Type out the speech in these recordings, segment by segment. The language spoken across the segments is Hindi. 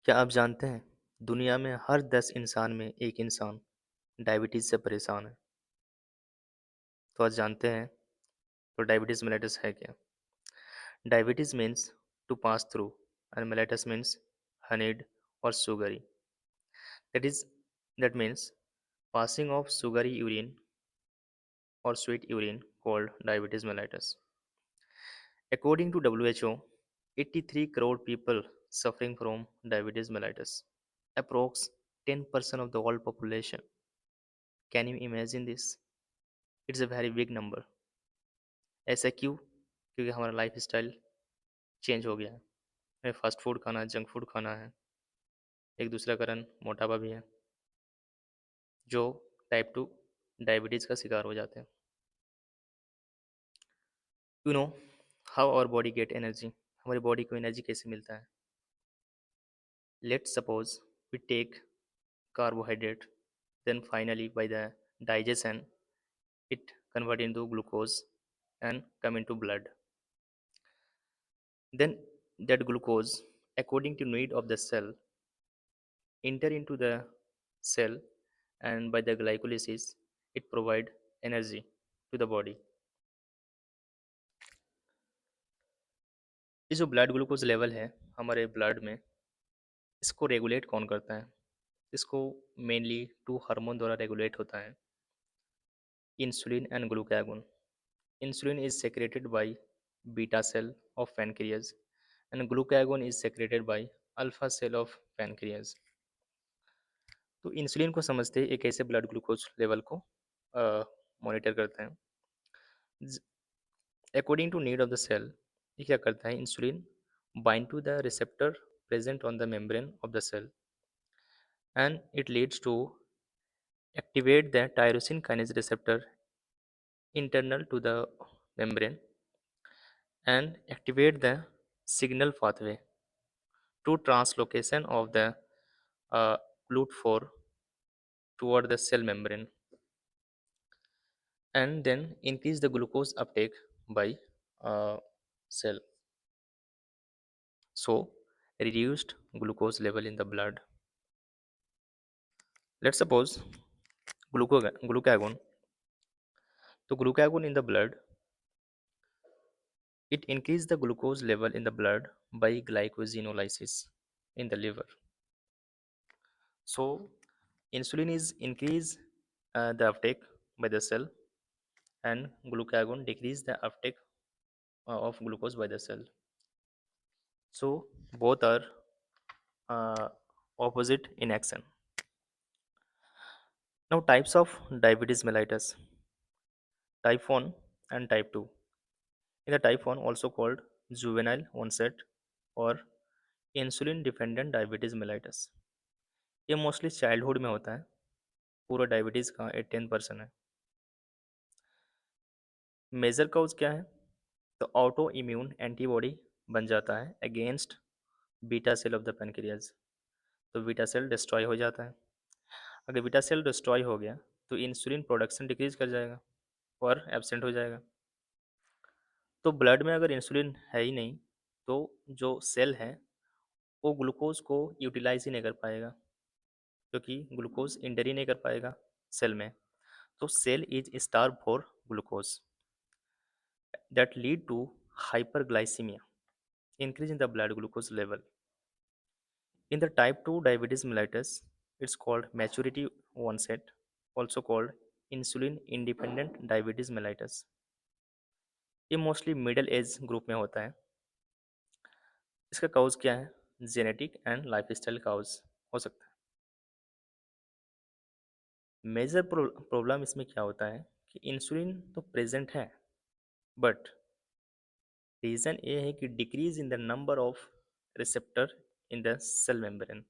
क्या आप जानते हैं दुनिया में हर 10 इंसान में एक इंसान डायबिटीज से परेशान है। तो आज जानते हैं तो डायबिटीज मेलिटस है क्या। Diabetes means to pass through and mellitus means honeyed और sugary, that is that means passing of sugary urine or sweet urine called diabetes mellitus. According to WHO, 83 crore people suffering from diabetes mellitus, approx 10% of the world population. Can you imagine this? It's a very big number. ऐसा क्यों? क्योंकि हमारा लाइफ स्टाइल चेंज हो गया है। हमें फास्ट फूड खाना है, जंक फूड खाना है। एक दूसरा कारण मोटापा भी है, जो टाइप 2 डायबिटीज़ का शिकार हो जाते हैं। You know how our body get energy. हमारी बॉडी को एनर्जी कैसे मिलता है? Let's suppose we take carbohydrate, then finally by the digestion it convert into glucose and come into blood. Then that glucose, according to need of the cell, enter into the cell, and by the glycolysis it provide energy to the body. ये जो ब्लड ग्लूकोज लेवल है हमारे ब्लड में, इसको रेगुलेट कौन करता है? इसको मेनली टू हार्मोन द्वारा रेगुलेट होता है, insulin and glucagon. Insulin is secreted by beta cell of pancreas and glucagon is secreted by alpha cell of pancreas. तो इंसुलिन को समझते हैं एक ऐसे ब्लड ग्लूकोज लेवल को मॉनिटर करते हैं according to need of the cell. ये क्या करता है? Insulin bind to the receptor present on the membrane of the cell and it leads to activate the tyrosine kinase receptor internal to the membrane and activate the signal pathway to translocation of the uh, GLUT4 toward the cell membrane and then increase the glucose uptake by cell. So reduced glucose level in the blood. Let's suppose glucagon. So glucagon in the blood, it increase the glucose level in the blood by glycosenolysis in the liver. So insulin is increase the uptake by the cell and glucagon decrease the uptake of glucose by the cell. So both are opposite in action. Now types of diabetes mellitus: type 1 and type 2. In the type 1, also called juvenile onset or insulin dependent diabetes mellitus, ये मोस्टली चाइल्डहुड में होता है। पूरा डायबिटीज़ का 10% है। मेजर कॉज क्या है? तो ऑटो इम्यून एंटीबॉडी बन जाता है against beta cell of the pancreas, तो बीटा सेल डिस्ट्रॉय हो जाता है। अगर बीटा सेल डिस्ट्रॉय हो गया तो इंसुलिन प्रोडक्शन डिक्रीज कर जाएगा और एब्सेंट हो जाएगा। तो ब्लड में अगर इंसुलिन है ही नहीं तो जो सेल है वो ग्लूकोज को यूटिलाइज ही नहीं कर पाएगा, क्योंकि ग्लूकोज इंटर ही नहीं कर पाएगा सेल में। तो cell is starve for glucose, that lead to hyperglycemia, increase in the blood glucose level. In the type 2 diabetes mellitus, it's called maturity onset, also called insulin independent diabetes mellitus. ये मोस्टली मिडिल एज ग्रुप में होता है। इसका काउज क्या है? जेनेटिक एंड लाइफस्टाइल काउज हो सकता है। मेजर प्रॉब्लम इसमें क्या होता है कि इंसुलिन तो प्रेजेंट है, बट रीज़न ये है कि decrease in the number of receptor in the cell membrane,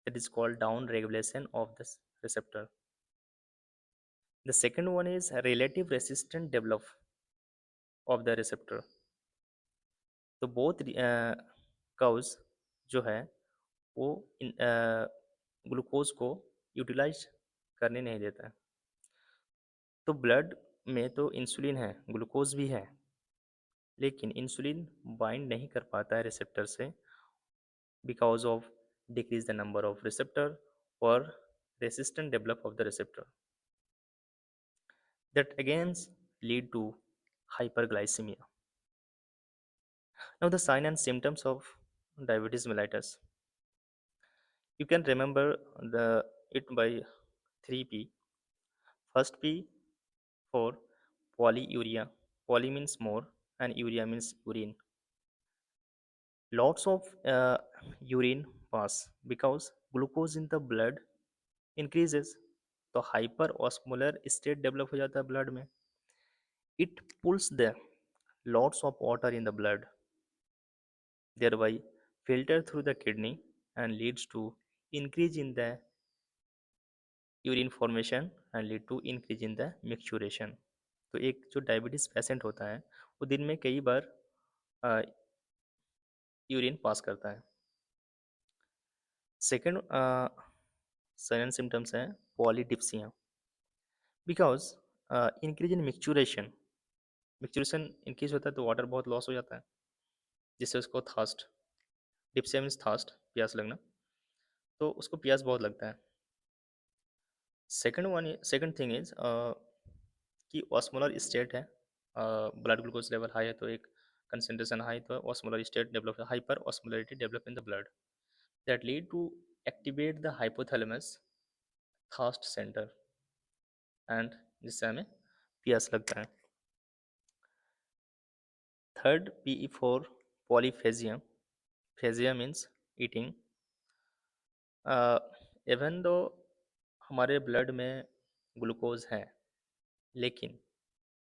that is called down regulation of the receptor. The second one is relative resistant develop of the receptor. तो both cause जो है वो ग्लूकोज को यूटिलाइज करने नहीं देता है। तो ब्लड में तो इंसुलिन है, ग्लूकोज भी है, लेकिन इंसुलिन बाइंड नहीं कर पाता है रिसेप्टर से because of decrease the number of receptor or resistant develop of the receptor that again lead to hyperglycemia. Now the sign and symptoms of diabetes mellitus. You can remember it by 3P. First P for polyuria. Poly means more and urea means urine. Lots of urine pass because glucose in the blood increases, तो hyperosmolar state develop हो जाता है blood में. It pulls the lots of water in the blood, thereby filter through the kidney and leads to increase in the urine formation and lead to increase in the micturition. तो एक जो डायबिटीज़ पेशेंट होता है वो दिन में कई बार यूरिन पास करता है. सेकेंड साइन सिम्टम्स हैं polydipsia because increase in micturition. Micturition increase होता है तो वाटर बहुत लॉस हो जाता है जिससे उसको थर्स्ट. डिप्सिया मीन्स थर्स्ट, प्यास लगना, तो उसको प्यास बहुत लगता है. सेकेंड थिंग इज कि ऑस्मोलर स्टेट है, ब्लड ग्लूकोज लेवल हाई है तो एक कंसेंट्रेशन हाई तो osmolar state develop, hyperosmolarity develop in the blood that lead to activate the hypothalamus thirst centre and जिससे हमें प्यास लगता है. Third P for polyphagia. Phagia means eating. Even though हमारे ब्लड में ग्लूकोज है लेकिन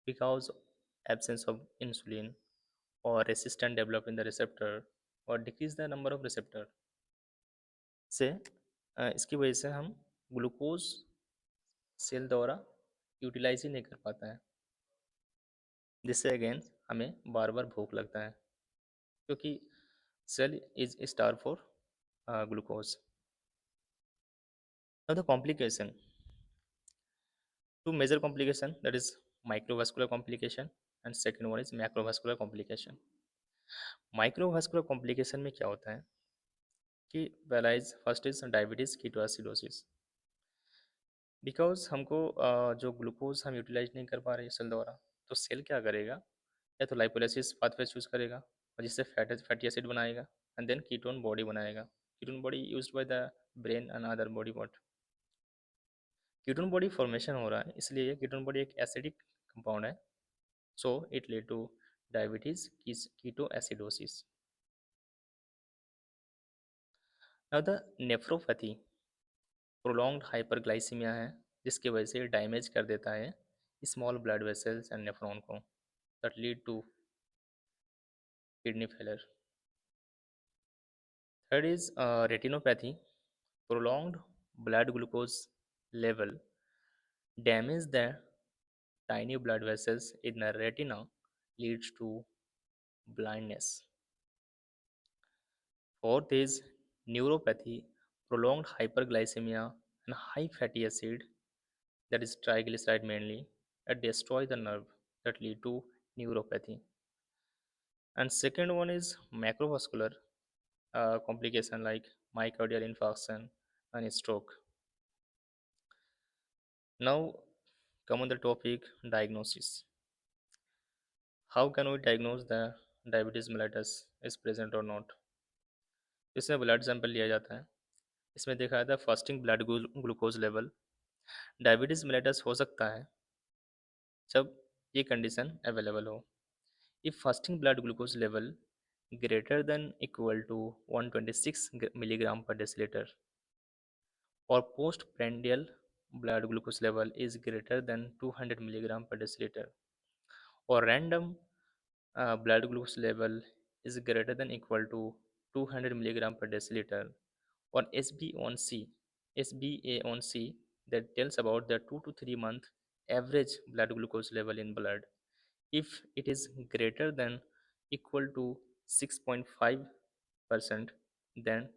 बिकॉज एब्सेंस ऑफ इंसुलिन और resistant develop in the receptor और decrease the number of receptor से इसकी वजह से हम ग्लूकोज सेल द्वारा यूटिलाइज ही नहीं कर पाता है जिससे अगेन हमें बार बार भूख लगता है क्योंकि cell is starve for glucose. Now the complication, two major complication, that is microvascular complication and second one is macrovascular complication. Microvascular complication में क्या होता है कि पहला is first is diabetes ketoacidosis. Because हमको जो ग्लूकोज हम यूटिलाइज नहीं कर पा रहे सेल द्वारा तो सेल क्या करेगा, या तो लाइपोलाइसिस पाथवे चूज करेगा और जिससे फैटी एसिड बनाएगा एंड देन कीटोन बॉडी बनाएगा. Ketone body used by the brain and other body part. Ketone body formation हो रहा है इसलिए ये कीटोन बॉडी एक एसिडिक कंपाउंड है, so it lead to diabetes ketoacidosis. Now the nephropathy prolonged hyperglycemia है जिसकी वजह से डैमेज कर देता है small blood vessels and nephron को that lead to kidney failure. Third is retinopathy, prolonged blood glucose level damage the tiny blood vessels in the retina leads to blindness. Fourth is neuropathy, prolonged hyperglycemia and high fatty acid, that is triglyceride mainly, that destroy the nerve that lead to neuropathy. And second one is macrovascular complication like myocardial infarction and stroke. Now come on the topic diagnosis. How can we diagnose the diabetes mellitus is present or not? इसमें ब्लड सैंपल लिया जाता है. इसमें देखा जाता है fasting blood glucose level. Diabetes mellitus हो सकता है जब ये कंडीशन अवेलेबल हो. If fasting blood glucose level greater than equal to 126 milligram per decilitre और post prandial blood glucose level is greater than 200 milligram per decilitre और random blood glucose level is greater than equal to 200 milligram per deciliter or SbA1c that tells about the 2 to 3 month average blood glucose level in blood. If it is greater than equal to 6.5%, then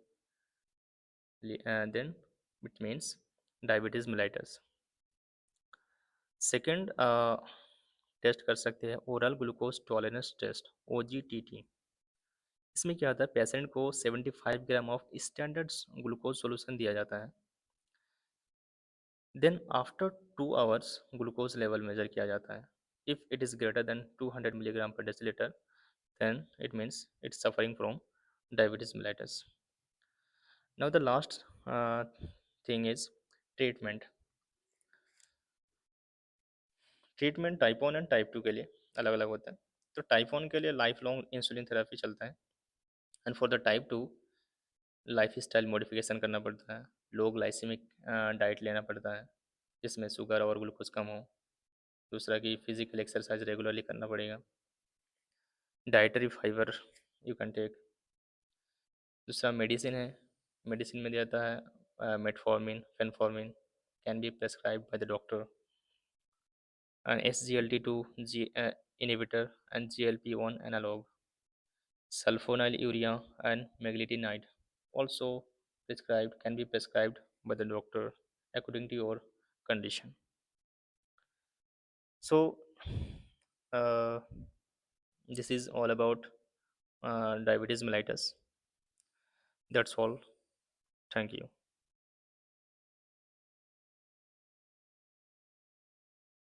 it means diabetes mellitus. Second test कर सकते हैं oral glucose tolerance test OGTT. इसमें क्या होता है, पेशेंट को 75 gram of standard glucose solution दिया जाता है। Then after 2 hours glucose level measure किया जाता है। If it is greater than 200 milligram per decilitre, then it means it's suffering from diabetes mellitus. Now the last thing is treatment. Treatment type 1 and type 2 के लिए अलग अलग होता है। तो टाइप 1 के लिए लाइफ लॉन्ग इंसुलिन थेरेपी चलता है, and for the type 2 life style modification करना पड़ता है, लो ग्लाइसेमिक डाइट लेना पड़ता है जिसमें शुगर और ग्लूकोज कम हो। दूसरा कि फिजिकल एक्सरसाइज रेगुलरली करना पड़ेगा। Dietary fibre you can take. दूसरा मेडिसिन है, मेडिसिन में दिया जाता है metformin, phenformin can be prescribe by the doctor, and SGLT2 inhibitor and GLP-1 analog, sulfonylurea and meglitide also prescribed can be prescribed by the doctor according to your condition. So uh, this is all about diabetes mellitus. That's all. Thank you.